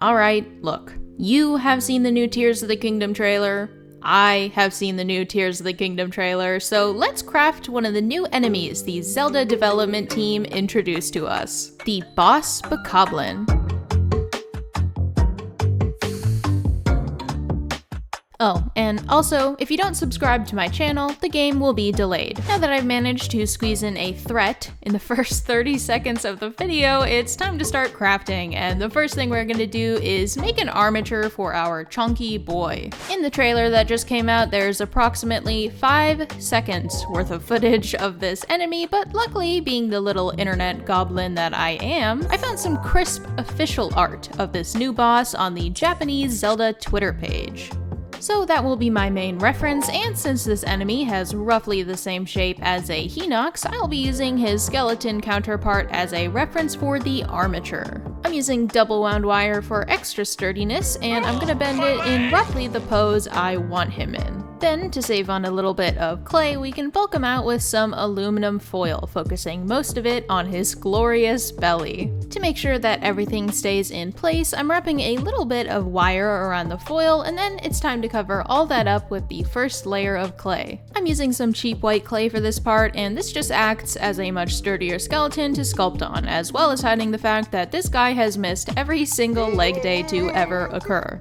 Alright, look. You have seen the new Tears of the Kingdom trailer. I have seen the new Tears of the Kingdom trailer, so let's craft one of the new enemies the Zelda development team introduced to us. The Boss Bokoblin. Oh, and also, if you don't subscribe to my channel, the game will be delayed. Now that I've managed to squeeze in a threat in the first 30 seconds of the video, it's time to start crafting, and the first thing we're gonna do is make an armature for our chunky boy. In the trailer that just came out, there's approximately 5 seconds worth of footage of this enemy, but luckily, being the little internet goblin that I am, I found some crisp official art of this new boss on the Japanese Zelda Twitter page. So that will be my main reference, and since this enemy has roughly the same shape as a Hinox, I'll be using his skeleton counterpart as a reference for the armature. I'm using double wound wire for extra sturdiness, and I'm gonna bend it in roughly the pose I want him in. Then, to save on a little bit of clay, we can bulk him out with some aluminum foil, focusing most of it on his glorious belly. To make sure that everything stays in place, I'm wrapping a little bit of wire around the foil, and then it's time to cover all that up with the first layer of clay. I'm using some cheap white clay for this part, and this just acts as a much sturdier skeleton to sculpt on, as well as hiding the fact that this guy has missed every single leg day to ever occur.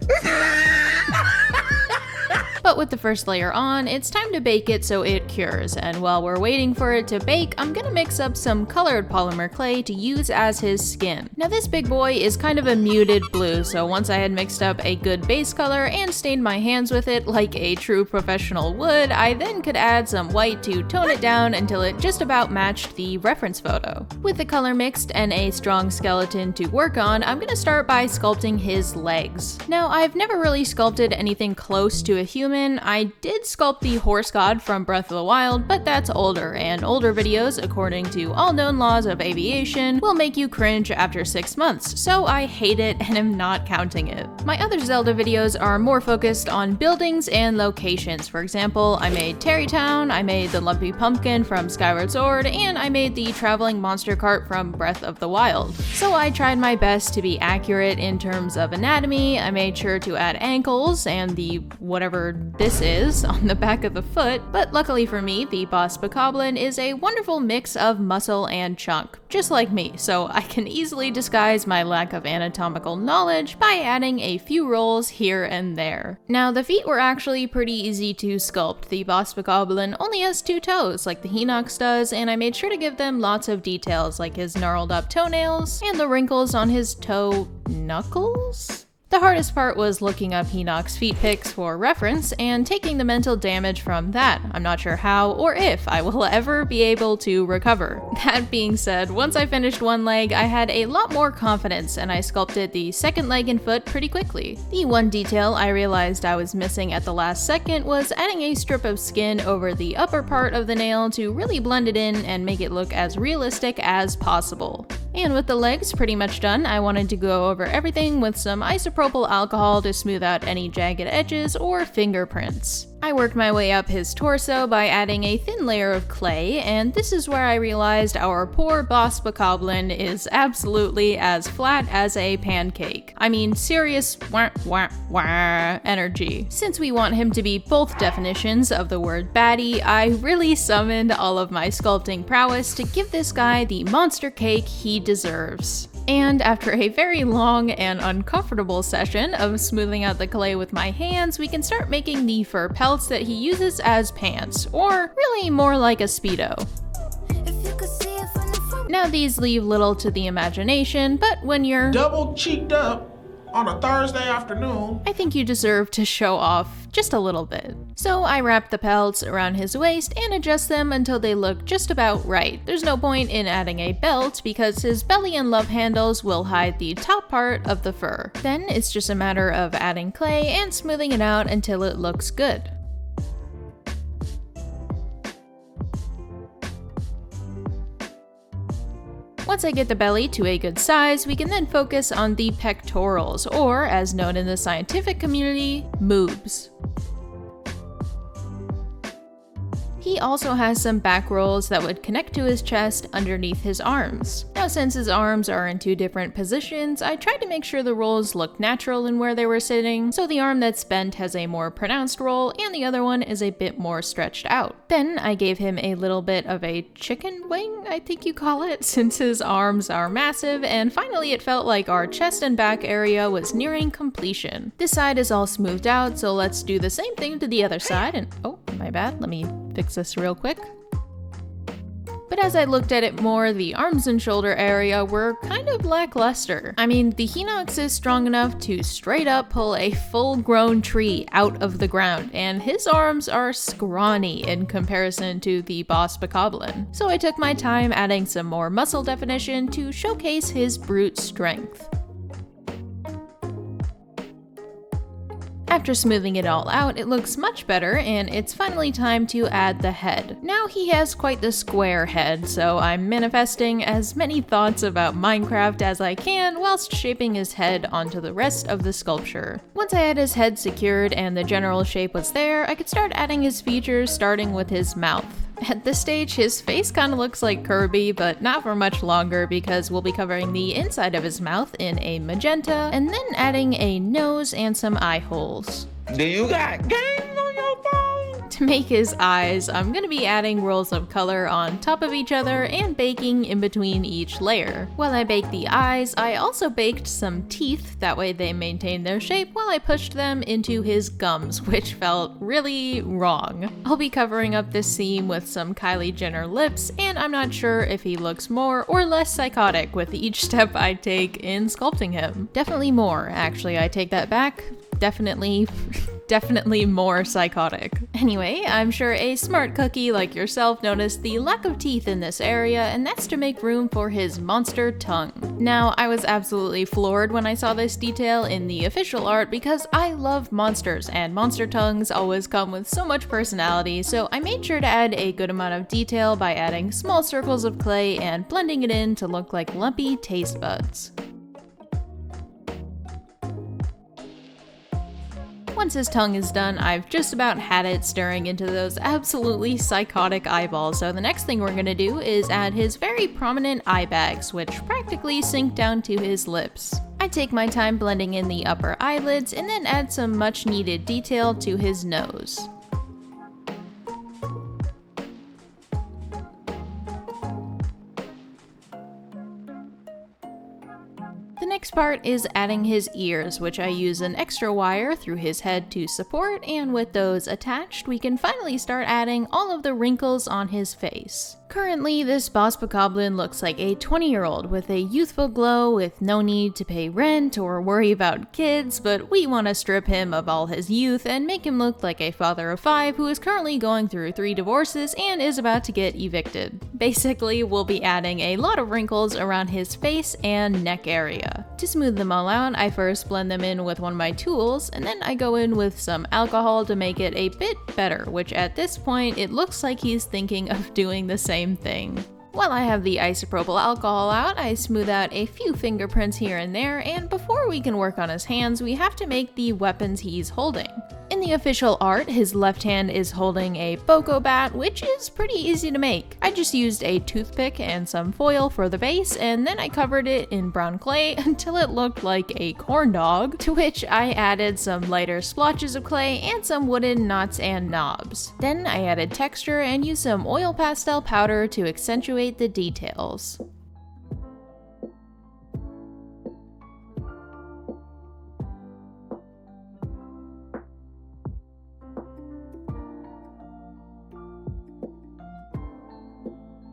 But with the first layer on, it's time to bake it so it cures, and while we're waiting for it to bake, I'm gonna mix up some colored polymer clay to use as his skin. Now this big boy is kind of a muted blue, so once I had mixed up a good base color and stained my hands with it like a true professional would, I then could add some white to tone it down until it just about matched the reference photo. With the color mixed and a strong skeleton to work on, I'm gonna start by sculpting his legs. Now I've never really sculpted anything close to a human. I did sculpt the horse god from Breath of the Wild, but that's older, and older videos, according to all known laws of aviation, will make you cringe after 6 months, so I hate it and am not counting it. My other Zelda videos are more focused on buildings and locations. For example, I made Terrytown, I made the Lumpy Pumpkin from Skyward Sword, and I made the traveling monster cart from Breath of the Wild. So I tried my best to be accurate in terms of anatomy. I made sure to add ankles and the whatever this is on the back of the foot, but luckily for me, the Boss Bokoblin is a wonderful mix of muscle and chunk, just like me, so I can easily disguise my lack of anatomical knowledge by adding a few rolls here and there. Now, the feet were actually pretty easy to sculpt. The Boss Bokoblin only has 2 toes, like the Hinox does, and I made sure to give them lots of details, like his gnarled up toenails and the wrinkles on his toe knuckles? The hardest part was looking up Hinox feet pics for reference and taking the mental damage from that. I'm not sure how or if I will ever be able to recover. That being said, once I finished one leg, I had a lot more confidence and I sculpted the second leg and foot pretty quickly. The one detail I realized I was missing at the last second was adding a strip of skin over the upper part of the nail to really blend it in and make it look as realistic as possible. And with the legs pretty much done, I wanted to go over everything with some isopropyl alcohol to smooth out any jagged edges or fingerprints. I worked my way up his torso by adding a thin layer of clay, and this is where I realized our poor Boss Bokoblin is absolutely as flat as a pancake. I mean, serious wah wah wah energy. Since we want him to be both definitions of the word baddie, I really summoned all of my sculpting prowess to give this guy the monster cake he deserves. And after a very long and uncomfortable session of smoothing out the clay with my hands, we can start making the fur pelts that he uses as pants, or really more like a Speedo. Now these leave little to the imagination, but when you're double cheeked up on a Thursday afternoon, I think you deserve to show off just a little bit. So I wrap the pelts around his waist and adjust them until they look just about right. There's no point in adding a belt because his belly and love handles will hide the top part of the fur. Then it's just a matter of adding clay and smoothing it out until it looks good. Once I get the belly to a good size, we can then focus on the pectorals, or as known in the scientific community, moobs. He he also has some back rolls that would connect to his chest underneath his arms. Now, since his arms are in two different positions, I tried to make sure the rolls looked natural in where they were sitting, so the arm that's bent has a more pronounced roll and the other one is a bit more stretched out. Then I gave him a little bit of a chicken wing, I think you call it, since his arms are massive, and finally it felt like our chest and back area was nearing completion. This side is all smoothed out, so let's do the same thing to the other side, and oh, my bad, let me fix this real quick. But as I looked at it more, the arms and shoulder area were kind of lackluster. I mean, the Hinox is strong enough to straight up pull a full-grown tree out of the ground, and his arms are scrawny in comparison to the Boss Bokoblin. So I took my time adding some more muscle definition to showcase his brute strength. After smoothing it all out, it looks much better, and it's finally time to add the head. Now he has quite the square head, so I'm manifesting as many thoughts about Minecraft as I can whilst shaping his head onto the rest of the sculpture. Once I had his head secured and the general shape was there, I could start adding his features, starting with his mouth. At this stage, his face kind of looks like Kirby, but not for much longer because we'll be covering the inside of his mouth in a magenta, and then adding a nose and some eye holes. Do you got games on your phone? To make his eyes, I'm going to be adding rolls of color on top of each other and baking in between each layer. While I baked the eyes, I also baked some teeth, that way they maintained their shape while I pushed them into his gums, which felt really wrong. I'll be covering up this seam with some Kylie Jenner lips, and I'm not sure if he looks more or less psychotic with each step I take in sculpting him. Definitely more, actually, I take that back. Definitely more psychotic. Anyway, I'm sure a smart cookie like yourself noticed the lack of teeth in this area, and that's to make room for his monster tongue. Now, I was absolutely floored when I saw this detail in the official art because I love monsters, and monster tongues always come with so much personality, so I made sure to add a good amount of detail by adding small circles of clay and blending it in to look like lumpy taste buds. Once his tongue is done, I've just about had it staring into those absolutely psychotic eyeballs, so the next thing we're gonna do is add his very prominent eye bags, which practically sink down to his lips. I take my time blending in the upper eyelids and then add some much needed detail to his nose. The next part is adding his ears, which I use an extra wire through his head to support, and with those attached, we can finally start adding all of the wrinkles on his face. Currently, this Boss Bokoblin looks like a 20-year-old with a youthful glow with no need to pay rent or worry about kids, but we want to strip him of all his youth and make him look like a father of 5 who is currently going through 3 divorces and is about to get evicted. Basically, we'll be adding a lot of wrinkles around his face and neck area. To smooth them all out, I first blend them in with one of my tools, and then I go in with some alcohol to make it a bit better, which at this point, it looks like he's thinking of doing the same thing. While I have the isopropyl alcohol out, I smooth out a few fingerprints here and there, and before we can work on his hands, we have to make the weapons he's holding. In the official art, his left hand is holding a Boko bat, which is pretty easy to make. I just used a toothpick and some foil for the base, and then I covered it in brown clay until it looked like a corn dog, to which I added some lighter splotches of clay and some wooden knots and knobs. Then I added texture and used some oil pastel powder to accentuate the details.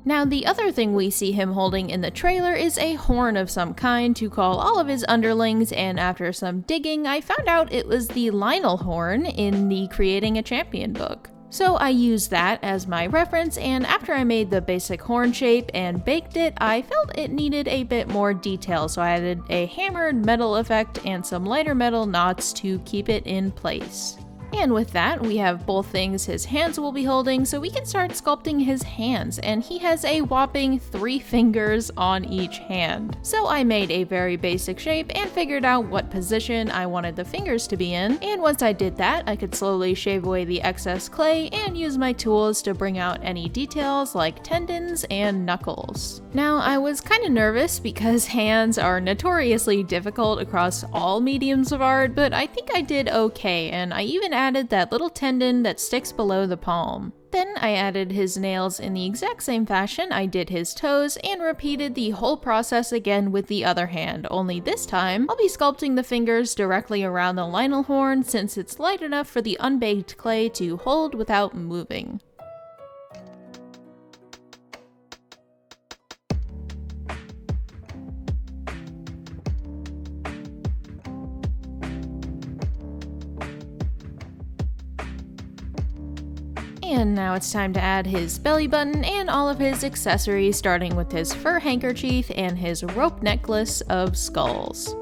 Now, the other thing we see him holding in the trailer is a horn of some kind to call all of his underlings, and after some digging, I found out it was the Lionel horn in the Creating a Champion book. So I used that as my reference, and after I made the basic horn shape and baked it, I felt it needed a bit more detail, so I added a hammered metal effect and some lighter metal knots to keep it in place. And with that, we have both things his hands will be holding, so we can start sculpting his hands, and he has a whopping 3 fingers on each hand. So I made a very basic shape and figured out what position I wanted the fingers to be in, and once I did that, I could slowly shave away the excess clay and use my tools to bring out any details like tendons and knuckles. Now, I was kind of nervous because hands are notoriously difficult across all mediums of art, but I think I did okay, and I even added that little tendon that sticks below the palm. Then I added his nails in the exact same fashion I did his toes and repeated the whole process again with the other hand, only this time I'll be sculpting the fingers directly around the linel horn since it's light enough for the unbaked clay to hold without moving. And now it's time to add his belly button and all of his accessories, starting with his fur handkerchief and his rope necklace of skulls.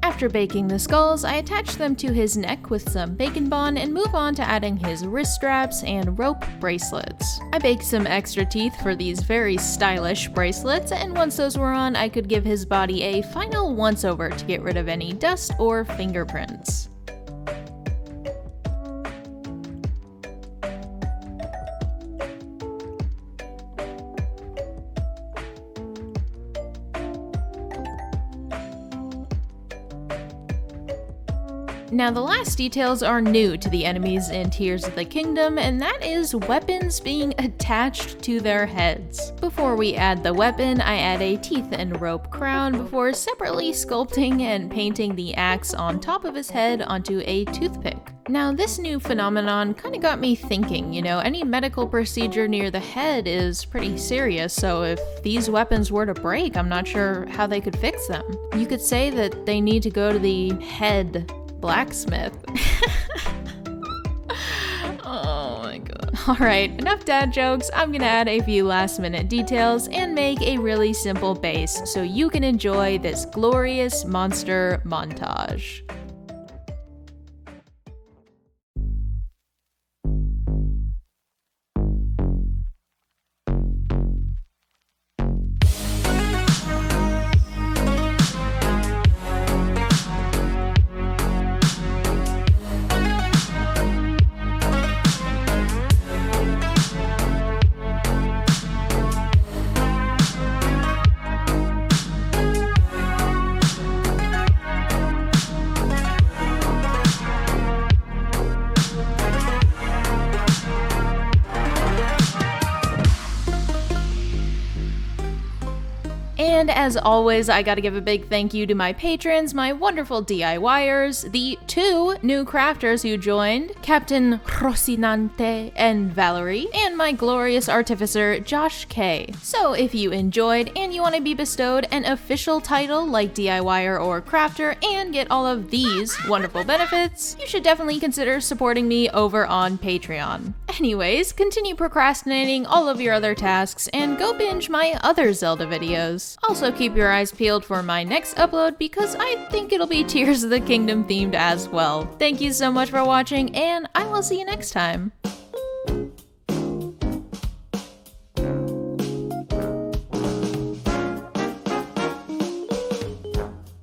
After baking the skulls, I attach them to his neck with some bacon bond and move on to adding his wrist straps and rope bracelets. I baked some extra teeth for these very stylish bracelets, and once those were on, I could give his body a final once-over to get rid of any dust or fingerprints. Now the last details are new to the enemies in Tears of the Kingdom, and that is weapons being attached to their heads. Before we add the weapon, I add a teeth and rope crown before separately sculpting and painting the axe on top of his head onto a toothpick. Now this new phenomenon kind of got me thinking, any medical procedure near the head is pretty serious, so if these weapons were to break, I'm not sure how they could fix them. You could say that they need to go to the head blacksmith. Oh my god. Alright, enough dad jokes. I'm gonna add a few last minute details and make a really simple base so you can enjoy this glorious monster montage. And as always, I gotta give a big thank you to my patrons, my wonderful DIYers, the 2 new crafters who joined, Captain Rocinante and Valerie, and my glorious artificer, Josh K. So if you enjoyed and you want to be bestowed an official title like DIYer or crafter and get all of these wonderful benefits, you should definitely consider supporting me over on Patreon. Anyways, continue procrastinating all of your other tasks and go binge my other Zelda videos. Also keep your eyes peeled for my next upload because I think it'll be Tears of the Kingdom themed as well. Thank you so much for watching, and I will see you next time.